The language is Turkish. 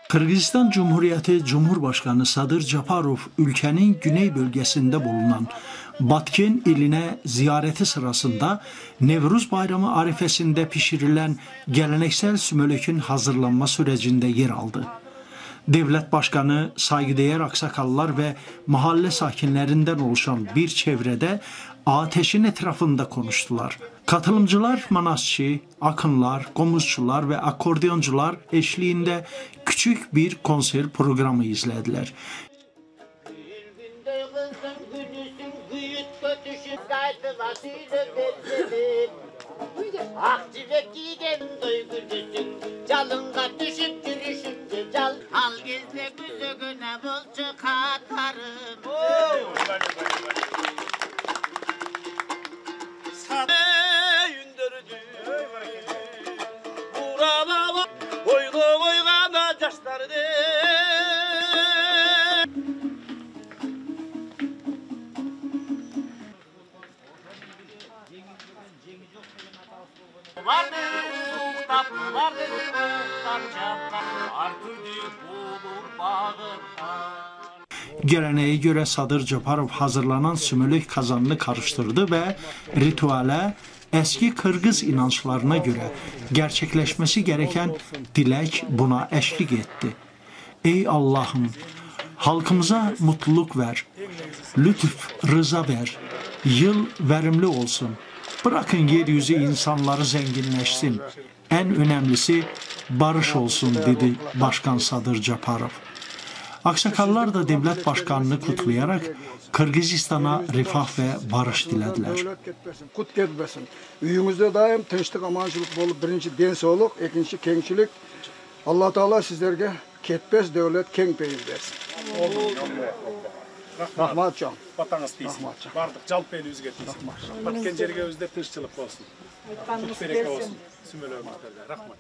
Kırgızistan Cumhuriyeti Cumhurbaşkanı Sadır Japarov ülkenin güney bölgesinde bulunan Batken iline ziyareti sırasında Nevruz Bayramı arifesinde pişirilen geleneksel sümölökün hazırlanma sürecinde yer aldı. Devlet Başkanı, saygıdeğer aksakallar ve mahalle sakinlerinden oluşan bir çevrede ateşin etrafında konuştular. Katılımcılar manasçı, akınlar, komuzçular ve akordeoncular eşliğinde küçük bir konser programı izlediler. Al gezde güzegüne bolçu katarım. Sana yündürdü. Buralama oydu oygana yaşlardı. Vardı kitap, vardı kitapçaplar, artırdı bulur bağırlar. Geleneğe göre Sadır Japarov hazırlanan sümülük kazanını karıştırdı ve ritüele eski Kırgız inançlarına göre gerçekleşmesi gereken dilek buna eşlik etti. Ey Allah'ım, halkımıza mutluluk ver, lütuf, rıza ver, yıl verimli olsun. Bırakın yeryüzü insanları zenginleşsin. En önemlisi barış olsun dedi Başkan Sadır Japarov. Aksakallar da devlet başkanını kutlayarak Kırgızistan'a refah ve barış dilediler. Kut ketmesin. Üyümüzde daim tinçlik, amançılık bolup birinci densoğluk, ikinci kengçilik. Allah Teala sizlerge ketpes devlet keng beyil versin. Rahmat can. Vatanız değilsin. Bardık calp beyli üzge değilsin. Batken jerge özde tırşçılık olsun. Tut bereke olsun. Sümölöğümüzde. Rahmat.